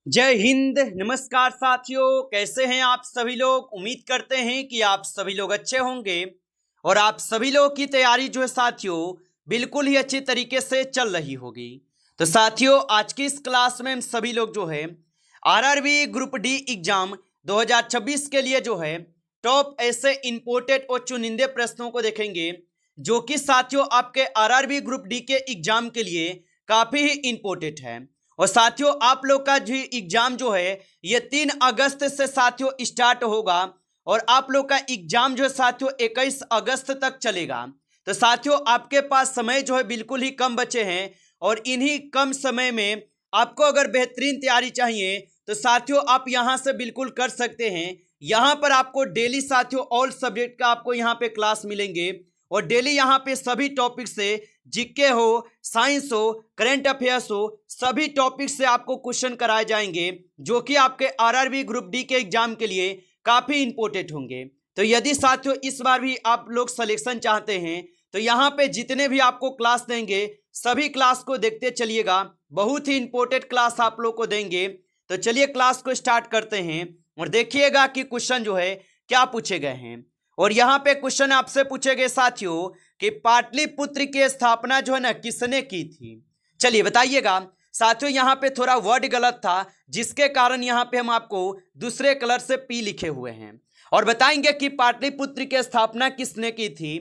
जय हिंद। नमस्कार साथियों, कैसे हैं आप सभी लोग। उम्मीद करते हैं कि आप सभी लोग अच्छे होंगे और आप सभी लोग की तैयारी जो है साथियों बिल्कुल ही अच्छी तरीके से चल रही होगी। तो साथियों, आज की इस क्लास में हम सभी लोग जो है आरआरबी ग्रुप डी एग्जाम 2026 के लिए जो है टॉप ऐसे इंपोर्टेड और चुनिंदे प्रश्नों को देखेंगे जो कि साथियों आपके आरआरबी ग्रुप डी के एग्जाम के लिए काफी ही इंपोर्टेंट है। और साथियों, आप लोग का जो एग्जाम जो है ये 3 अगस्त से साथियों स्टार्ट होगा और आप लोग का एग्जाम जो है साथियों 21 अगस्त तक चलेगा। तो साथियों, आपके पास समय जो है बिल्कुल ही कम बचे हैं और इन्हीं कम समय में आपको अगर बेहतरीन तैयारी चाहिए तो साथियों आप यहां से बिल्कुल कर सकते हैं। यहां पर आपको डेली साथियों ऑल सब्जेक्ट का आपको यहां पे क्लास मिलेंगे और डेली यहाँ पे सभी टॉपिक से जीके हो, साइंस हो, करंट अफेयर्स हो, सभी टॉपिक से आपको क्वेश्चन कराए जाएंगे जो कि आपके आरआरबी ग्रुप डी के एग्जाम के लिए काफी इंपोर्टेंट होंगे। तो यदि साथियों इस बार भी आप लोग सिलेक्शन चाहते हैं तो यहाँ पे जितने भी आपको क्लास देंगे सभी क्लास को देखते चलिएगा, बहुत ही इंपोर्टेंट क्लास आप लोग को देंगे। तो चलिए क्लास को स्टार्ट करते हैं और देखिएगा कि क्वेश्चन जो है क्या पूछे गए हैं। और यहाँ पे क्वेश्चन आपसे पूछे गए साथियों कि पाटलिपुत्र की स्थापना जो है ना किसने की थी। चलिए बताइएगा साथियों, यहाँ पे थोड़ा वर्ड गलत था जिसके कारण यहाँ पे हम आपको दूसरे कलर से पी लिखे हुए हैं और बताएंगे कि पाटलिपुत्र की स्थापना किसने की थी।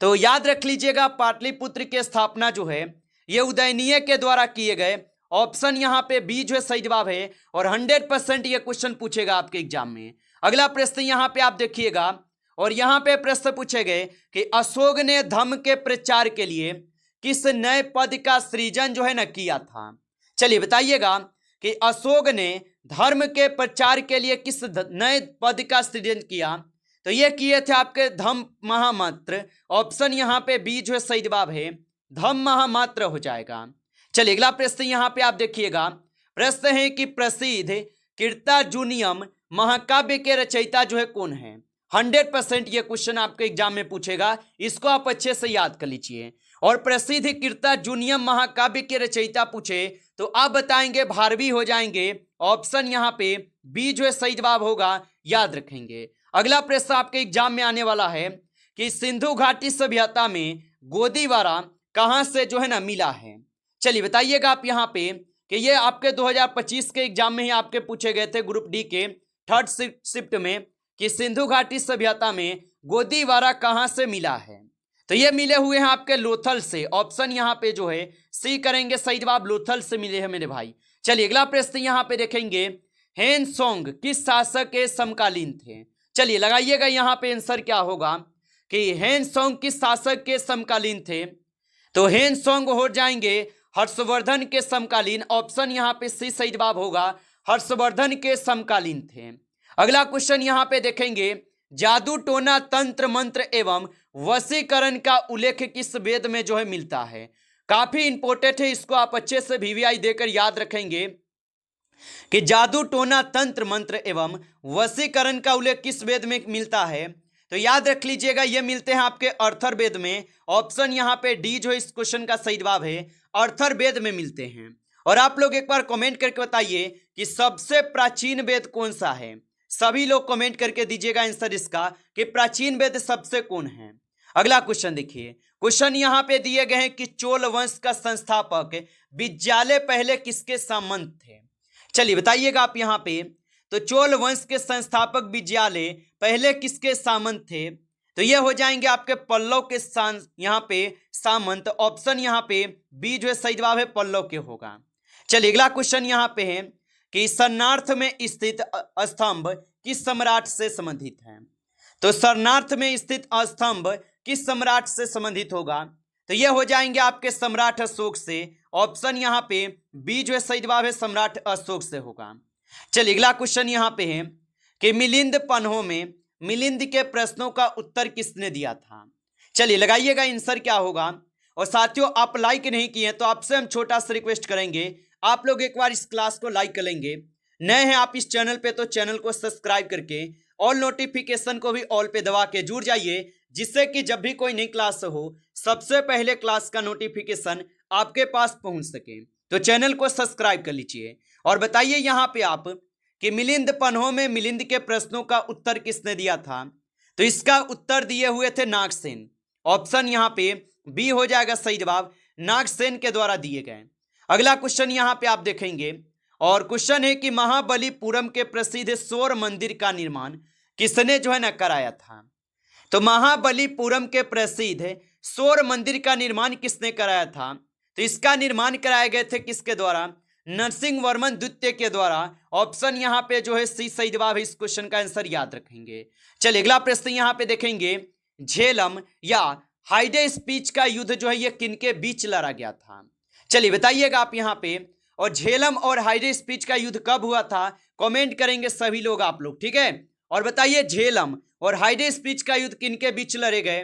तो याद रख लीजिएगा, पाटलिपुत्र की स्थापना जो है ये उदयनीय के द्वारा किए गए। ऑप्शन यहाँ पे बी जो है सही जवाब है और 100% ये क्वेश्चन पूछेगा आपके एग्जाम में। अगला प्रश्न यहाँ पे आप देखिएगा और यहाँ पे प्रश्न पूछे गए कि अशोक ने धम्म के प्रचार के लिए किस नए पद का सृजन जो है ना किया था। चलिए बताइएगा कि अशोक ने धर्म के प्रचार के लिए किस नए पद का सृजन किया। तो ये किए थे आपके धम्म महामात्र। ऑप्शन यहाँ पे बी जो है सही जवाब है, धम्म महामात्र हो जाएगा। चलिए अगला प्रश्न यहाँ पे आप देखिएगा, प्रश्न है कि प्रसिद्ध कीर्तार्जुनियम महाकाव्य के रचयिता जो है कौन है। 100% ये क्वेश्चन आपके एग्जाम में पूछेगा, इसको आप अच्छे से याद कर लीजिए। और प्रसिद्ध कीर्तार्जुनियम महाकाव्य के रचयिता पूछे तो आप बताएंगे भारवी हो जाएंगे। ऑप्शन यहाँ पे बी जो है सही जवाब होगा, याद रखेंगे। अगला प्रश्न आपके एग्जाम में आने वाला है कि सिंधु घाटी सभ्यता में गोदीवारा कहां से जो है ना मिला है। चलिए बताइएगा आप यहाँ पे कि ये आपके 2025 के एग्जाम में ही आपके पूछे गए थे ग्रुप डी के थर्ड शिफ्ट में कि सिंधु घाटी सभ्यता में गोदीवारा कहां से मिला है। तो ये मिले हुए हैं आपके लोथल से। ऑप्शन यहाँ पे जो है सी करेंगे, सही जवाब लोथल से मिले हैं मेरे भाई। चलिए अगला प्रश्न यहाँ पे देखेंगे, हेन सोंग किस शासक के समकालीन थे। चलिए लगाइएगा यहाँ पे आंसर क्या होगा कि हेन सोंग किस शासक के समकालीन थे। तो हेन सोंग हो जाएंगे हर्षवर्धन के समकालीन। ऑप्शन यहाँ पे सी सही जवाब होगा, हर्षवर्धन के समकालीन थे। अगला क्वेश्चन यहाँ पे देखेंगे, जादू टोना तंत्र मंत्र एवं वशीकरण का उल्लेख किस वेद में जो है मिलता है। काफी इंपोर्टेंट है, इसको आप अच्छे से वीवीआई देकर याद रखेंगे कि जादू टोना तंत्र मंत्र एवं वशीकरण का उल्लेख किस वेद में मिलता है। तो याद रख लीजिएगा ये मिलते हैं आपके अर्थर वेद में। ऑप्शन यहाँ पे डी जो है इस क्वेश्चन का सही जवाब है, अर्थर वेद में मिलते हैं। और आप लोग एक बार कमेंट करके बताइए कि सबसे प्राचीन वेद कौन सा है। सभी लोग कमेंट करके दीजिएगा आंसर इसका कि प्राचीन वेद सबसे कौन है। अगला क्वेश्चन देखिए, क्वेश्चन यहाँ पे दिए गए हैं कि चोल वंश का संस्थापक विद्यालय पहले किसके सामंत थे। चलिए बताइएगा आप यहाँ पे, तो चोल वंश के संस्थापक विद्यालय पहले किसके सामंत थे। तो ये हो जाएंगे आपके पल्लव के यहाँ पे सामंत। ऑप्शन यहाँ पे बी जो है सही जवाब है, पल्लव के होगा। चलिए अगला क्वेश्चन यहाँ पे है कि शरणार्थ में स्थित स्तंभ किस सम्राट से संबंधित है। तो शरणार्थ में स्थित स्तंभ किस सम्राट से संबंधित होगा। तो ये हो जाएंगे आपके सम्राट अशोक से। ऑप्शन यहाँ पे बी जो है सही जवाब है, सम्राट अशोक से होगा। चलिए अगला क्वेश्चन यहाँ पे है कि मिलिंद पन्हों में मिलिंद के प्रश्नों का उत्तर किसने दिया था। चलिए लगाइएगा आंसर क्या होगा। और साथियों, आप लाइक नहीं किए तो आपसे हम छोटा सा रिक्वेस्ट करेंगे, आप लोग एक बार इस क्लास को लाइक कर लेंगे। नए हैं आप इस चैनल पे तो चैनल को सब्सक्राइब करके ऑल नोटिफिकेशन को भी ऑल पे दबा के जुड़ जाइए, जिससे कि जब भी कोई नई क्लास हो सबसे पहले क्लास का नोटिफिकेशन आपके पास पहुंच सके। तो चैनल को सब्सक्राइब कर लीजिए और बताइए यहाँ पे आप कि मिलिंद पन्हों में मिलिंद के प्रश्नों का उत्तर किसने दिया था? तो इसका उत्तर दिए हुए थे नागसेन। ऑप्शन यहाँ पे बी हो जाएगा सही जवाब, नागसेन के द्वारा दिए गए। अगला क्वेश्चन यहाँ पे आप देखेंगे और क्वेश्चन है कि महाबलीपुरम के प्रसिद्ध सौर मंदिर का निर्माण किसने जो है ना कराया था? तो महाबलीपुरम के प्रसिद्ध सौर मंदिर का निर्माण किसने कराया था? तो इसका निर्माण कराए गए थे किसके द्वारा? नरसिंह वर्मन द्वितीय के द्वारा। ऑप्शन यहाँ पे जो है सी सही जवाब है, इस क्वेश्चन का आंसर याद रखेंगे। चलिए अगला प्रश्न यहाँ पे देखेंगे, झेलम या हाइडे स्पीच का युद्ध जो है ये किनके बीच लड़ा गया था? चलिए बताइएगा आप यहाँ पे। और झेलम और हाइडे स्पीच का युद्ध कब हुआ था? कमेंट करेंगे सभी लोग आप लोग, ठीक है। और बताइए झेलम और हाइडे स्पीच का युद्ध किनके बीच लड़े गए?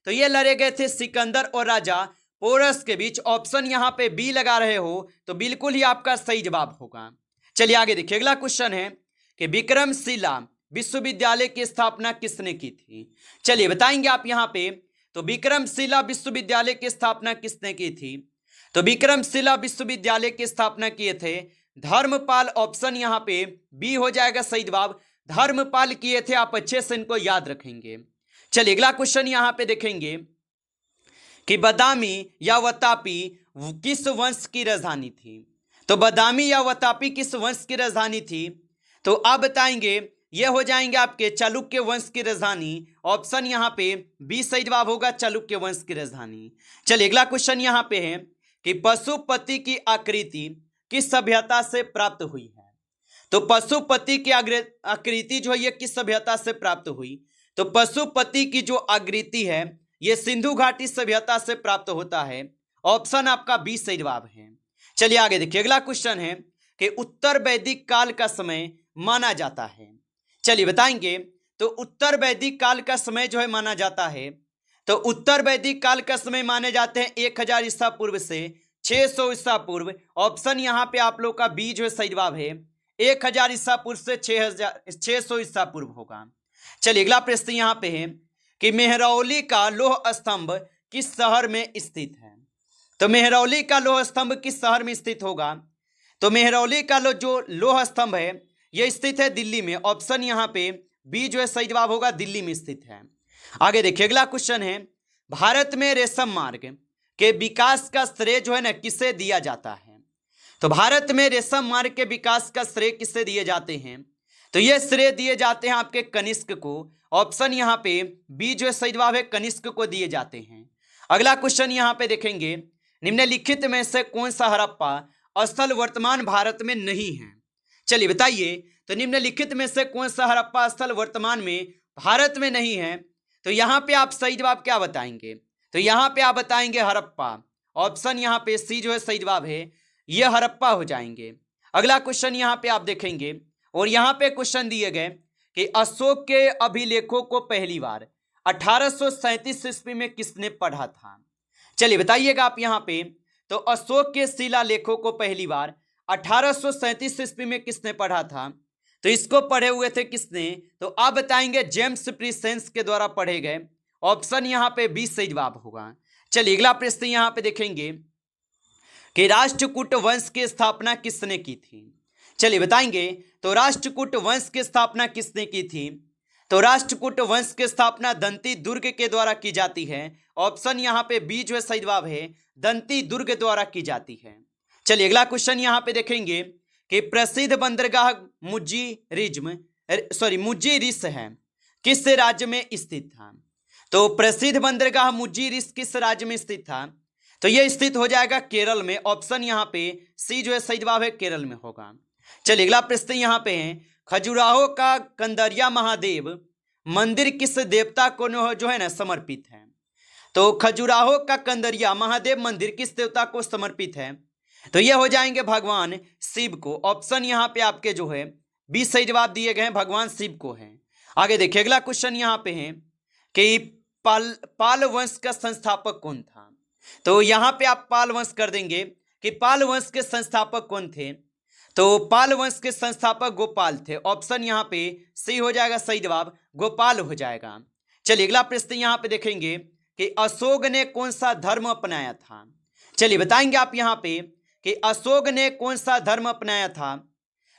तो ये लड़े गए थे सिकंदर और राजा पोरस के बीच। ऑप्शन यहाँ पे बी लगा रहे हो तो बिल्कुल ही आपका सही जवाब होगा। चलिए आगे देखिए, अगला क्वेश्चन है कि विक्रमशिला विश्वविद्यालय की स्थापना किसने की थी? चलिए बताएंगे आप यहाँ पे। तो विक्रमशिला विश्वविद्यालय की स्थापना किसने की थी? तो विक्रमशिला विश्वविद्यालय की स्थापना किए थे धर्मपाल। ऑप्शन यहाँ पे बी हो जाएगा सही जवाब, धर्मपाल किए थे। आप अच्छे से इनको याद रखेंगे। चलिए अगला क्वेश्चन यहाँ पे देखेंगे कि बदामी या वतापी किस वंश की राजधानी थी? तो बदामी या वतापी किस वंश की राजधानी थी? तो आप बताएंगे ये हो जाएंगे आपके चालुक्य वंश की राजधानी। ऑप्शन यहाँ पे बी सही जवाब होगा, चालुक्य वंश की राजधानी। चलिए अगला क्वेश्चन यहाँ पे है कि पशुपति की आकृति किस सभ्यता से प्राप्त हुई है? तो पशुपति की आकृति जो है ये किस सभ्यता से प्राप्त हुई? तो पशुपति की जो आकृति है ये सिंधु घाटी सभ्यता से प्राप्त होता है। ऑप्शन आपका बी सही जवाब है। चलिए आगे देखिए, अगला क्वेश्चन है कि उत्तर वैदिक काल का समय माना जाता है। चलिए बताएंगे। तो उत्तर वैदिक काल का समय जो है माना जाता है, तो उत्तर वैदिक काल का समय माने जाते हैं 1000 ईसा पूर्व से 600 ईसा पूर्व। ऑप्शन यहाँ पे आप लोग का बी जो है सही जवाब है, 1000 ईसा पूर्व से 600 ईसा पूर्व होगा। चलिए अगला प्रश्न यहाँ पे है कि मेहरौली का लौह स्तंभ किस शहर में स्थित है? तो मेहरौली का लौह स्तंभ किस शहर में स्थित होगा? तो मेहरौली का जो लौह स्तंभ है यह स्थित है दिल्ली में। ऑप्शन यहाँ पे बी जो है सही जवाब होगा, दिल्ली में स्थित है। आगे देखिए, अगला क्वेश्चन है भारत में रेशम मार्ग के विकास का श्रेय जो है ना किसे दिया जाता है? तो भारत में रेशम मार्ग के विकास का श्रेय किसे दिए जाते हैं? तो ये श्रेय दिए जाते हैं आपके कनिष्क को। ऑप्शन यहाँ पे बी जो है सही जवाब है, कनिष्क को दिए जाते हैं। अगला क्वेश्चन यहाँ पे देखेंगे, निम्नलिखित में से कौन सा हड़प्पा स्थल वर्तमान भारत में नहीं है? चलिए बताइए। तो निम्नलिखित में से कौन सा हड़प्पा स्थल वर्तमान में भारत में नहीं है? तो यहाँ पे आप सही जवाब क्या बताएंगे? तो यहाँ पे आप बताएंगे हड़प्पा। ऑप्शन यहाँ पे सी जो है सही जवाब है, ये हड़प्पा हो जाएंगे। अगला क्वेश्चन यहाँ पे आप देखेंगे और यहाँ पे क्वेश्चन दिए गए कि अशोक के अभिलेखों को पहली बार 1837 ईस्वी में किसने पढ़ा था? चलिए बताइएगा आप यहाँ पे। तो अशोक के शिलालेखों को पहली बार 1837 ईस्वी में किसने पढ़ा था? तो इसको पढ़े हुए थे किसने? तो आप बताएंगे जेम्स प्रिसेंस के द्वारा पढ़े गए। ऑप्शन यहाँ पे बी सही जवाब होगा। चलिए अगला प्रश्न यहाँ पे देखेंगे कि राष्ट्रकूट वंश की स्थापना किसने की थी? चलिए बताएंगे। तो राष्ट्रकूट वंश की स्थापना किसने की थी? तो राष्ट्रकूट वंश की स्थापना दंती दुर्ग के द्वारा की जाती है। ऑप्शन यहाँ पे बी जो है सही जवाब है, दंती दुर्ग द्वारा की जाती है। चलिए अगला क्वेश्चन यहाँ पे देखेंगे कि प्रसिद्ध बंदरगाह मुजीरिस है किस राज्य में स्थित था? तो प्रसिद्ध बंदरगाह मुजीरिस किस राज्य में स्थित था? तो यह स्थित हो जाएगा केरल में। ऑप्शन यहाँ पे सी जो है सही जवाब है, केरल में होगा। चलिए अगला प्रश्न यहाँ पे है, खजुराहो का कंदरिया महादेव मंदिर किस देवता को जो है ना समर्पित है? तो खजुराहो का कंदरिया महादेव मंदिर किस देवता को समर्पित है? तो ये हो जाएंगे भगवान शिव को। ऑप्शन यहाँ पे आपके जो है 20 सही जवाब दिए गए हैं, भगवान शिव को है। आगे देखिए, अगला क्वेश्चन यहाँ पे है कि पाल वंश का संस्थापक कौन था? तो यहाँ पे आप पाल वंश कर देंगे कि पाल वंश के संस्थापक कौन थे? तो पाल वंश के संस्थापक गोपाल थे। ऑप्शन यहाँ पे सी हो जाएगा सही जवाब, गोपाल हो जाएगा। चलिए अगला प्रश्न यहाँ पे देखेंगे कि अशोक ने कौन सा धर्म अपनाया था? चलिए बताएंगे आप यहाँ पे कि अशोक ने कौन सा धर्म अपनाया था।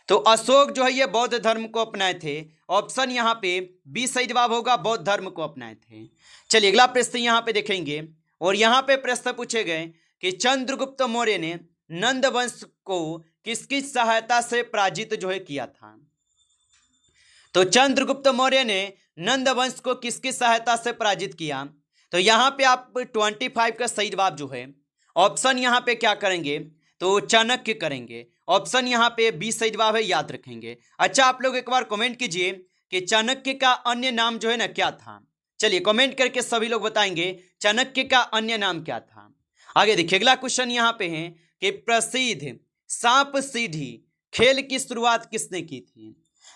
तो अशोक जो है ये बौद्ध धर्म को अपनाए थे। ऑप्शन यहाँ पे बी सही जवाब होगा, बौद्ध धर्म को अपनाए थे। चलिए अगला प्रश्न यहाँ पे देखेंगे और यहाँ पे प्रश्न पूछे गए कि चंद्रगुप्त मौर्य ने नंद वंश को किसकी सहायता से पराजित जो है किया था। तो चंद्रगुप्त मौर्य ने नंद वंश को किसकी सहायता से पराजित किया। तो यहाँ पे आप 25 का सही जवाब जो है ऑप्शन यहाँ पे क्या करेंगे, तो चाणक्य करेंगे। ऑप्शन यहाँ पे बी सही जवाब है, याद रखेंगे। अच्छा आप लोग एक बार कमेंट कीजिए कि चाणक्य का अन्य नाम जो है ना क्या था। चलिए कमेंट करके सभी लोग बताएंगे चाणक्य का अन्य नाम क्या था। आगे देखिए अगला क्वेश्चन यहाँ पे है कि प्रसिद्ध सांप सीढ़ी खेल की शुरुआत किसने की थी।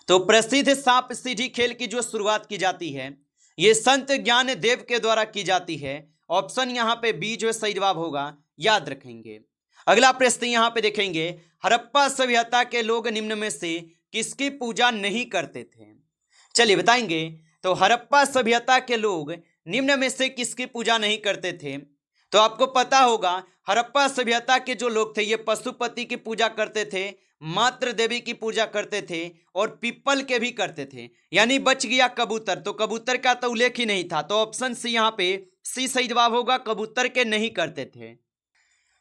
तो प्रसिद्ध सांप सीढ़ी खेल की जो शुरुआत की जाती है ये संत ज्ञान देव के द्वारा की जाती है। ऑप्शन यहाँ पे बी जो सही जवाब होगा, याद रखेंगे। अगला प्रश्न यहाँ पे देखेंगे हड़प्पा सभ्यता के लोग निम्न में से किसकी पूजा नहीं करते थे। चलिए बताएंगे तो हड़प्पा सभ्यता के लोग निम्न में से किसकी पूजा नहीं करते थे। तो आपको पता होगा हड़प्पा सभ्यता के जो लोग थे ये पशुपति की पूजा करते थे, मातृ देवी की पूजा करते थे और पीपल के भी करते थे। यानी बच गया कबूतर, तो कबूतर का तो उल्लेख ही नहीं था। तो ऑप्शन सी यहाँ पे सी सही जवाब होगा, कबूतर के नहीं करते थे।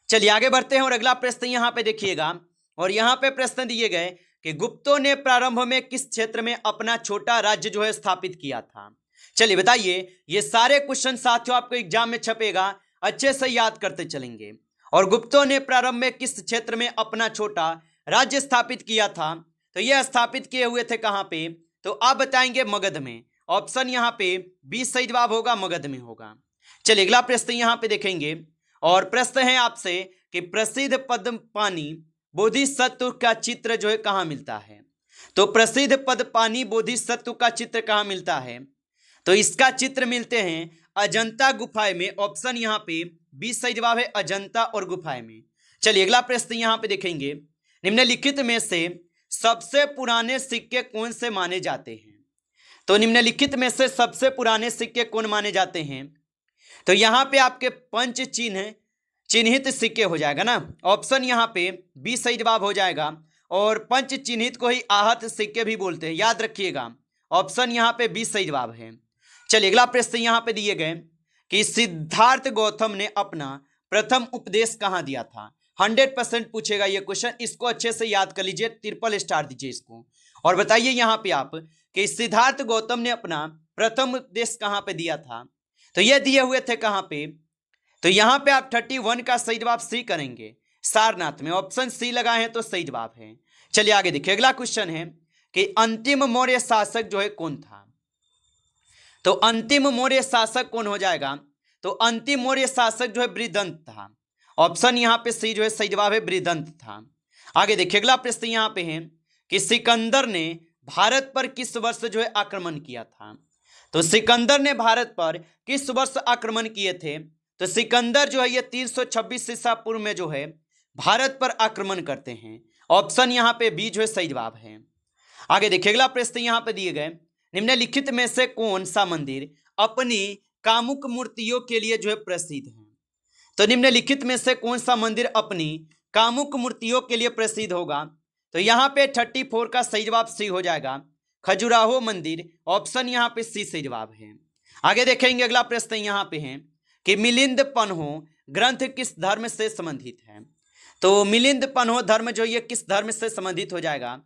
चलिए आगे बढ़ते हैं और अगला प्रश्न यहाँ पे देखिएगा और यहाँ पे प्रश्न दिए गए कि गुप्तों ने प्रारंभ में किस क्षेत्र में अपना छोटा राज्य जो है स्थापित किया था। चलिए बताइए, ये सारे क्वेश्चन साथियों आपको एग्जाम में छपेगा, अच्छे से याद करते चलेंगे। और गुप्तों ने प्रारंभ में किस क्षेत्र में अपना छोटा राज्य स्थापित किया था। तो यह स्थापित किए हुए थे कहाँ पे, तो आप बताएंगे मगध में। ऑप्शन यहाँ पे बी सही जवाब होगा, मगध में होगा। चलिए अगला प्रश्न यहाँ पे देखेंगे और प्रश्न है आपसे कि प्रसिद्ध पद्मपानी बोधिसत्व का चित्र जो है कहाँ मिलता है। तो प्रसिद्ध पद्मपानी बोधिसत्व का चित्र कहाँ मिलता है। तो इसका चित्र मिलते हैं अजंता गुफाएं में। ऑप्शन यहाँ पे बी सही जवाब है, अजंता और गुफाएं में। चलिए अगला प्रश्न यहाँ पे देखेंगे निम्नलिखित में से सबसे पुराने सिक्के कौन से माने जाते हैं। तो निम्नलिखित में से सबसे पुराने सिक्के कौन माने जाते हैं। तो यहाँ पे आपके पंच चिन्हित सिक्के हो जाएगा ना। ऑप्शन यहाँ पे बी सही जवाब हो जाएगा और पंच चिन्हित को ही आहत सिक्के भी बोलते हैं, याद रखिएगा। ऑप्शन यहाँ पे बी सही जवाब है। चलिए अगला प्रश्न यहाँ पे दिए गए कि सिद्धार्थ गौतम ने अपना प्रथम उपदेश कहाँ दिया था। 100% पूछेगा ये क्वेश्चन, इसको अच्छे से याद कर लीजिए, ट्रिपल स्टार दीजिए इसको। और बताइए यहाँ पे आप कि सिद्धार्थ गौतम ने अपना प्रथम उपदेश कहाँ पे दिया था। तो ये दिए हुए थे कहाँ पे, तो यहाँ पे आप 31 का सही जवाब सी करेंगे, सारनाथ में। ऑप्शन सी लगाए हैं तो सही जवाब है। चलिए आगे देखिए अगला क्वेश्चन है कि अंतिम मौर्य शासक जो है कौन था। तो अंतिम मौर्य शासक कौन हो जाएगा। तो अंतिम मौर्य शासक जो है बृहदंत था। ऑप्शन यहाँ पे सी जो है सही जवाब है, बृहदंत था। आगे देखिए अगला प्रश्न यहाँ पे है कि सिकंदर ने भारत पर किस वर्ष जो है आक्रमण किया था। तो सिकंदर ने भारत पर किस वर्ष आक्रमण किए थे। तो सिकंदर जो है ये 326 ईसा पूर्व में जो है भारत पर आक्रमण करते हैं। ऑप्शन यहाँ पे बी जो है सही जवाब है। आगे देखिए अगला प्रश्न यहाँ पे दिए गए निम्नलिखित में से कौन सा मंदिर अपनी कामुक मूर्तियों के लिए जो है प्रसिद्ध है। तो निम्नलिखित में से कौन सा मंदिर अपनी कामुक मूर्तियों के लिए प्रसिद्ध होगा। तो यहाँ पे 34 का सही जवाब सी हो जाएगा, खजुराहो मंदिर। ऑप्शन यहाँ पे सी सही जवाब है। आगे देखेंगे अगला प्रश्न यहाँ पे है कि मिलिंद पन्हो ग्रंथ किस धर्म से संबंधित है। तो मिलिंद पन्हो धर्म जो ये किस धर्म से संबंधित हो जाएगा।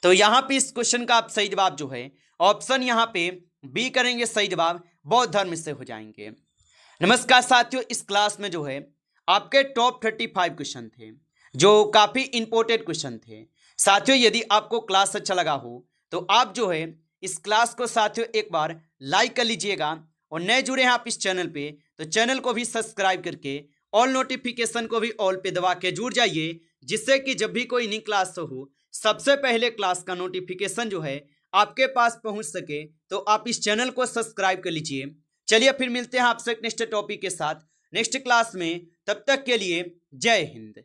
तो यहाँ पे इस क्वेश्चन का आप सही जवाब जो है ऑप्शन यहाँ पे बी करेंगे सही जवाब, बौद्ध धर्म से हो जाएंगे। नमस्कार साथियों, इस क्लास में जो है आपके टॉप 35 क्वेश्चन थे जो काफी इंपॉर्टेंट क्वेश्चन थे। साथियों यदि आपको क्लास अच्छा लगा हो तो आप जो है इस क्लास को साथियों एक बार लाइक कर लीजिएगा और नए जुड़े हैं आप इस चैनल पे तो चैनल को भी सब्सक्राइब करके ऑल नोटिफिकेशन को भी ऑल पे दबा के जुड़ जाइए, जिससे कि जब भी कोई नई क्लास हो सबसे पहले क्लास का नोटिफिकेशन जो है आपके पास पहुंच सके। तो आप इस चैनल को सब्सक्राइब कर लीजिए। चलिए फिर मिलते हैं आपसे नेक्स्ट टॉपिक के साथ नेक्स्ट क्लास में, तब तक के लिए जय हिंद।